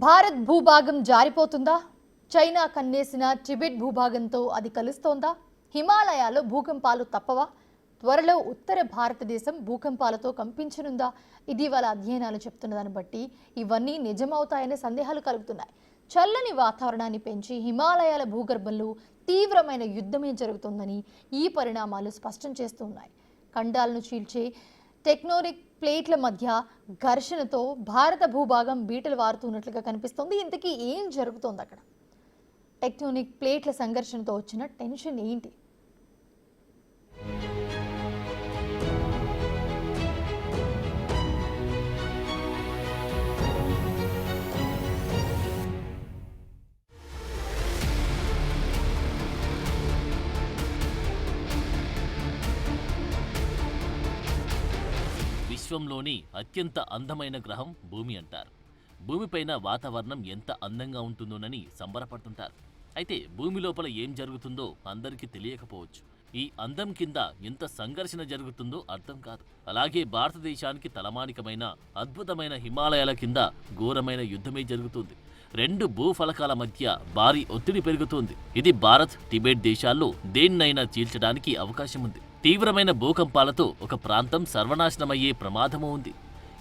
భారత్ భూభాగం జారిపోతుందా? China కన్నేసిన Tibet భూభాగంతో అది కలుస్తోందా? హిమాలయాల్లో భూకంపాలు తప్పవా? త్వరలో ఉత్తర భారతదేశం భూకంపాలతో కంపించనుందా? ఇటీవల అధ్యయనాలు చెప్తున్నదాన్ని బట్టి ఇవన్నీ నిజమవుతాయనే సందేహాలు కలుగుతున్నాయి. చల్లని వాతావరణాన్ని పెంచి హిమాలయాల భూగర్భంలో తీవ్రమైన యుద్ధమే జరుగుతుందని ఈ పరిణామాలు స్పష్టం చేస్తున్నాయి. ఖండాలను చీల్చే టెక్టోనిక్ ప్లేట్ల మధ్య ఘర్షణతో భారత భూభాగం బీటలు వారుతున్నట్లుగా కనిపిస్తోంది. ఇంతకీ ఏం జరుగుతోంది అక్కడ? టెక్టోనిక్ ప్లేట్ల సంఘర్షణతో వచ్చిన టెన్షన్ ఏంటి? విశ్వంలోని అత్యంత అందమైన గ్రహం భూమి అంటారు. భూమిపైన వాతావరణం ఎంత అందంగా ఉంటుందోనని సంబరపడుతుంటారు. అయితే భూమి లోపల ఏం జరుగుతుందో అందరికీ తెలియకపోవచ్చు. ఈ అందం కింద ఎంత సంఘర్షణ జరుగుతుందో అర్థం కాదు. అలాగే భారతదేశానికి తలమానికమైన అద్భుతమైన హిమాలయాల కింద ఘోరమైన యుద్ధమే జరుగుతుంది. రెండు భూఫలకాల మధ్య భారీ ఒత్తిడి పెరుగుతోంది. ఇది భారత్, టిబెట్ దేశాల్లో దేన్నైనా చీల్చడానికి అవకాశం ఉంది. తీవ్రమైన భూకంపాలతో ఒక ప్రాంతం సర్వనాశనమయ్యే ప్రమాదమూ ఉంది.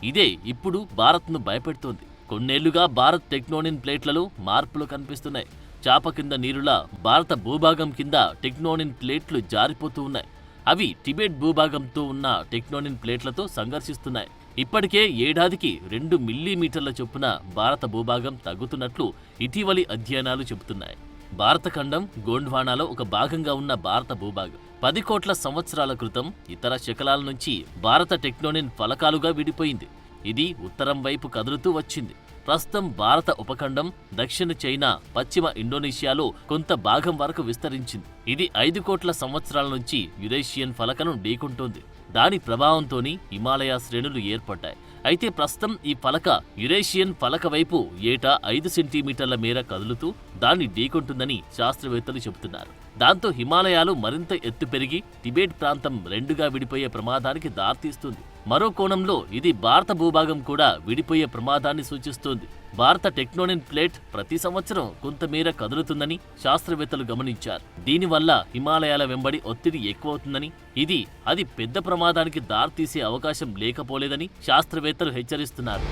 ఇదే ఇప్పుడు భారత్ను భయపెడుతోంది. కొన్నేళ్లుగా భారత్ టెక్టోనిక్ ప్లేట్లలో మార్పులు కనిపిస్తున్నాయి. చాప కింద నీరులా భారత భూభాగం కింద టెక్టోనిక్ ప్లేట్లు జారిపోతూ ఉన్నాయి. అవి టిబెట్ భూభాగంతో ఉన్న టెక్టోనిక్ ప్లేట్లతో సంఘర్షిస్తున్నాయి. ఇప్పటికే ఏడాదికి 2 మిల్లీమీటర్ల చొప్పున భారత భూభాగం తగ్గుతున్నట్లు ఇటీవలి అధ్యయనాలు చెబుతున్నాయి. భారత ఖండం గోండ్వానాలో ఒక భాగంగా ఉన్న భారత భూభాగం 10 కోట్ల సంవత్సరాల క్రితం ఇతర శకలాల నుంచి భారత టెక్టోనిక్ ఫలకాలుగా విడిపోయింది. ఇది ఉత్తరం వైపు కదులుతూ వచ్చింది. ప్రస్తుతం భారత ఉపఖండం దక్షిణ చైనా, పశ్చిమ ఇండోనేషియాలో కొంత భాగం వరకు విస్తరించింది. ఇది 5 కోట్ల సంవత్సరాల నుంచి యురేషియన్ ఫలకను ఢీకొంటోంది. దాని ప్రభావంతోని హిమాలయ శ్రేణులు ఏర్పడ్డాయి. అయితే ప్రస్తుతం ఈ ఫలక యురేషియన్ ఫలక వైపు ఏటా 5 సెంటీమీటర్ల మేర కదులుతూ దాన్ని ఢీకొంటుందని శాస్త్రవేత్తలు చెబుతున్నారు. దాంతో హిమాలయాలు మరింత ఎత్తు పెరిగి టిబెట్ ప్రాంతం రెండుగా విడిపోయే ప్రమాదానికి దారితీస్తుంది. మరో కోణంలో ఇది భారత భూభాగం కూడా విడిపోయే ప్రమాదాన్ని సూచిస్తోంది. భారత టెక్టోనిక్ ప్లేట్ ప్రతి సంవత్సరం కొంతమేర కదులుతుందని శాస్త్రవేత్తలు గమనించారు. దీనివల్ల హిమాలయాల వెంబడి ఒత్తిడి ఎక్కువవుతుందని, అది పెద్ద ప్రమాదానికి దారితీసే అవకాశం లేకపోలేదని శాస్త్రవేత్తలు హెచ్చరిస్తున్నారు.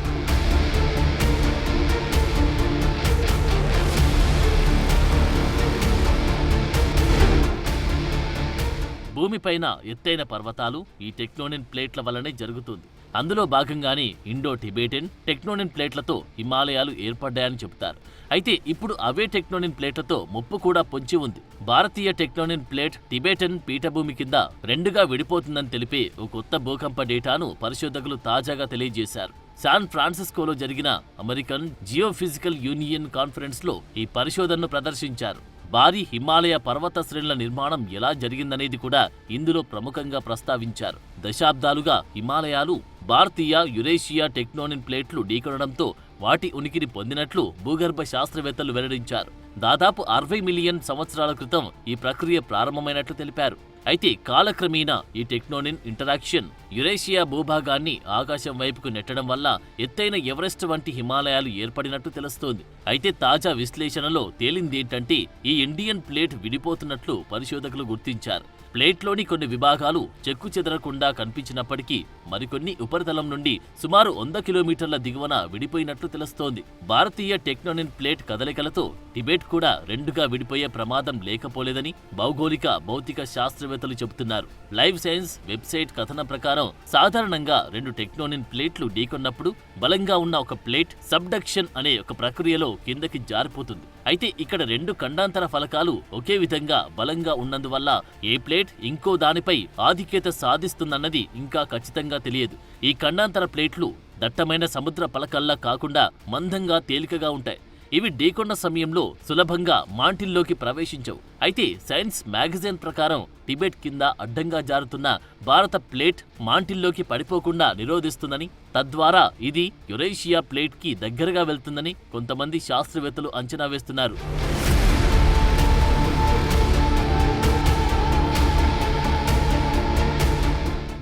భూమిపైన ఎత్తైన పర్వతాలు ఈ టెక్టోనిక్ ప్లేట్ల వల్లనే జరుగుతుంది. అందులో భాగంగానే ఇండో టిబెటన్ టెక్టోనిక్ ప్లేట్లతో హిమాలయాలు ఏర్పడ్డాయని చెబుతారు. అయితే ఇప్పుడు అవే టెక్టోనిక్ ప్లేట్లతో ముప్పు కూడా పొంచి ఉంది. భారతీయ టెక్టోనిక్ ప్లేట్ టిబెటన్ పీఠభూమి కింద రెండుగా విడిపోతుందని తెలిపే ఓ కొత్త భూకంప డేటాను పరిశోధకులు తాజాగా తెలియజేశారు. శాన్ ఫ్రాన్సిస్కోలో జరిగిన అమెరికన్ జియోఫిజికల్ యూనియన్ కాన్ఫరెన్స్ లో ఈ పరిశోధనను ప్రదర్శించారు. భారీ హిమాలయ పర్వత శ్రేణుల నిర్మాణం ఎలా జరిగిందనేది కూడా ఇందులో ప్రముఖంగా ప్రస్తావించారు. దశాబ్దాలుగా హిమాలయాలు భారతీయ, యురేషియా టెక్టోనిక్ ప్లేట్లు ఢీకొనడంతో వాటి ఉనికిని పొందినట్లు భూగర్భ శాస్త్రవేత్తలు వెల్లడించారు. దాదాపు 60 మిలియన్ సంవత్సరాల క్రితం ఈ ప్రక్రియ ప్రారంభమైనట్లు తెలిపారు. అయితే కాలక్రమేణా ఈ టెక్టోనిక్ ఇంటరాక్షన్ యురేషియా భూభాగాన్ని ఆకాశం వైపుకు నెట్టడం వల్ల ఎత్తైన ఎవరెస్ట్ వంటి హిమాలయాలు ఏర్పడినట్టు తెలుస్తోంది. అయితే తాజా విశ్లేషణలో తేలిందేంటంటే ఈ ఇండియన్ ప్లేట్ విడిపోతున్నట్లు పరిశోధకులు గుర్తించారు. ప్లేట్లోని కొన్ని విభాగాలు చెక్కు చెదరకుండా కనిపించినప్పటికీ మరికొన్ని ఉపరితలం నుండి సుమారు 100 కిలోమీటర్ల దిగువన విడిపోయినట్లు తెలుస్తోంది. భారతీయ టెక్టోనిక్ ప్లేట్ కదలికలతో టిబెట్ కూడా రెండుగా విడిపోయే ప్రమాదం లేకపోలేదని భౌగోళిక, భౌతిక శాస్త్రవేత్తలు చెబుతున్నారు. లైవ్ సైన్స్ వెబ్సైట్ కథనం ప్రకారం సాధారణంగా 2 టెక్టోనిక్ ప్లేట్లు ఢీకొన్నప్పుడు బలంగా ఉన్న ఒక ప్లేట్ సబ్డక్షన్ అనే ఒక ప్రక్రియలో కిందకి జారిపోతుంది. అయితే ఇక్కడ 2 ఖండాంతర ఫలకాలు ఒకే విధంగా బలంగా ఉన్నందువల్ల ఏ ప్లేట్ ఇంకో దానిపై ఆధిక్యత సాధిస్తుందన్నది ఇంకా ఖచ్చితంగా తెలియదు. ఈ ఖండాంతర ప్లేట్లు దట్టమైన సముద్ర పలకల్లా కాకుండా మందంగా, తేలికగా ఉంటాయి. ఇవి ఢీకొన్న సమయంలో సులభంగా మాంటిల్లోకి ప్రవేశించవు. అయితే సైన్స్ మ్యాగజైన్ ప్రకారం టిబెట్ కింద అడ్డంగా జారుతున్న భారత ప్లేట్ మాంటిల్లోకి పడిపోకుండా నిరోధిస్తుందని, తద్వారా ఇది యురేషియా ప్లేట్ కి దగ్గరగా వెళ్తుందని కొంతమంది శాస్త్రవేత్తలు అంచనా వేస్తున్నారు.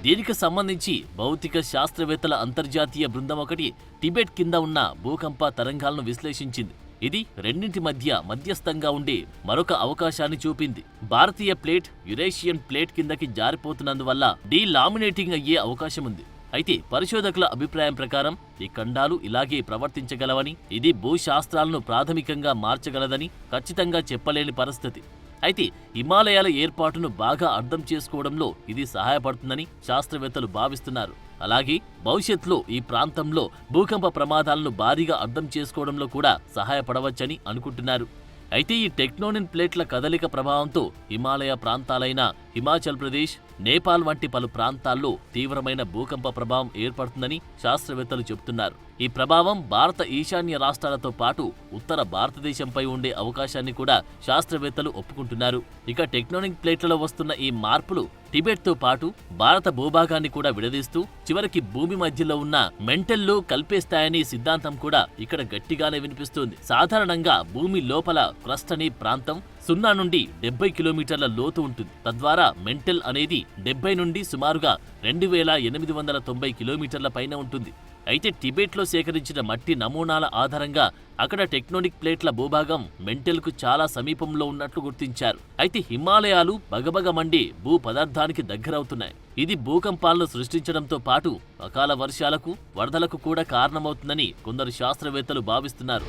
దీనికి సంబంధించి భౌతిక శాస్త్రవేత్తల అంతర్జాతీయ బృందం ఒకటి టిబెట్ కింద ఉన్న భూకంప తరంగాలను విశ్లేషించింది. ఇది రెండింటి మధ్యస్థంగా ఉండే మరొక అవకాశాన్ని చూపింది. భారతీయ ప్లేట్ యురేషియన్ ప్లేట్ కిందకి జారిపోతున్నందువల్ల డీలామినేటింగ్ అయ్యే అవకాశం ఉంది. అయితే పరిశోధకుల అభిప్రాయం ప్రకారం ఈ ఖండాలు ఇలాగే ప్రవర్తించగలవని, ఇది భూశాస్త్రాలను ప్రాథమికంగా మార్చగలదని ఖచ్చితంగా చెప్పలేని పరిస్థితి. అయితే హిమాలయాల ఏర్పాటును బాగా అర్థం చేసుకోవడంలో ఇది సహాయపడుతుందని శాస్త్రవేత్తలు భావిస్తున్నారు. అలాగే భవిష్యత్తులో ఈ ప్రాంతంలో భూకంప ప్రమాదాలను భారీగా అర్థం చేసుకోవడంలో కూడా సహాయపడవచ్చని అనుకుంటున్నారు. అయితే ఈ టెక్టోనిక్ ప్లేట్ల కదలిక ప్రభావంతో హిమాలయ ప్రాంతాలైన హిమాచల్ ప్రదేశ్, నేపాల్ వంటి పలు ప్రాంతాల్లో తీవ్రమైన భూకంప ప్రభావం ఏర్పడుతుందని శాస్త్రవేత్తలు చెబుతున్నారు. ఈ ప్రభావం భారత ఈశాన్య రాష్ట్రాలతో పాటు ఉత్తర భారతదేశంపై ఉండే అవకాశాన్ని కూడా శాస్త్రవేత్తలు ఒప్పుకుంటున్నారు. ఇక టెక్టోనిక్ ప్లేట్లలో వస్తున్న ఈ మార్పులు టిబెట్తో పాటు భారత భూభాగాన్ని కూడా విడదీస్తూ చివరికి భూమి మధ్యలో ఉన్న మెంటల్లో కలిపేస్తాయనే సిద్ధాంతం కూడా ఇక్కడ గట్టిగానే వినిపిస్తోంది. సాధారణంగా భూమి లోపల క్రస్ట్ అనే ప్రాంతం 0 నుండి 70 కిలోమీటర్ల లోతు ఉంటుంది. తద్వారా మెంటల్ అనేది 70 నుండి సుమారుగా 2890 కిలోమీటర్ల పైన ఉంటుంది. అయితే టిబెట్లో సేకరించిన మట్టి నమూనాల ఆధారంగా అక్కడ టెక్టోనిక్ ప్లేట్ల భూభాగం మెంటల్కు చాలా సమీపంలో ఉన్నట్లు గుర్తించారు. అయితే హిమాలయాలు బగబగ మండే భూ పదార్థానికి దగ్గరవుతున్నాయి. ఇది భూకంపాలను సృష్టించడంతో పాటు అకాల వర్షాలకు, వరదలకు కూడా కారణమవుతుందని కొందరు శాస్త్రవేత్తలు భావిస్తున్నారు.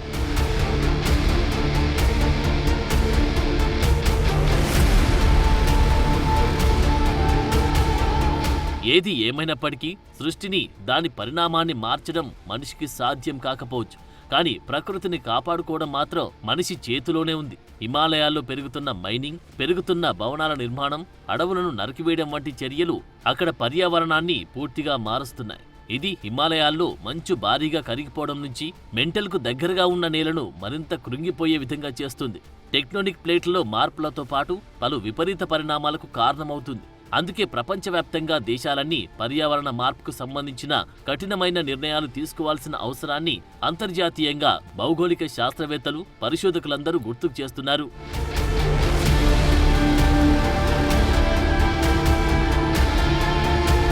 ఏది ఏమైనప్పటికీ సృష్టిని, దాని పరిణామాన్ని మార్చడం మనిషికి సాధ్యం కాకపోవచ్చు. కానీ ప్రకృతిని కాపాడుకోవడం మాత్రం మనిషి చేతిలోనే ఉంది. హిమాలయాల్లో పెరుగుతున్న మైనింగ్, పెరుగుతున్న భవనాల నిర్మాణం, అడవులను నరికివేయడం వంటి చర్యలు అక్కడ పర్యావరణాన్ని పూర్తిగా మారుస్తున్నాయి. ఇది హిమాలయాల్లో మంచు భారీగా కరిగిపోవడం నుంచి మెంటల్కు దగ్గరగా ఉన్న నేలను మరింత కృంగిపోయే విధంగా చేస్తుంది. టెక్టోనిక్ ప్లేట్లలో మార్పులతో పాటు పలు విపరీత పరిణామాలకు కారణమవుతుంది. అందుకే ప్రపంచవ్యాప్తంగా దేశాలన్నీ పర్యావరణ మార్పుకు సంబంధించిన కఠినమైన నిర్ణయాలు తీసుకోవాల్సిన అవసరాన్ని అంతర్జాతీయంగా భౌగోళిక శాస్త్రవేత్తలు, పరిశోధకులందరూ గుర్తుకు చేస్తున్నారు.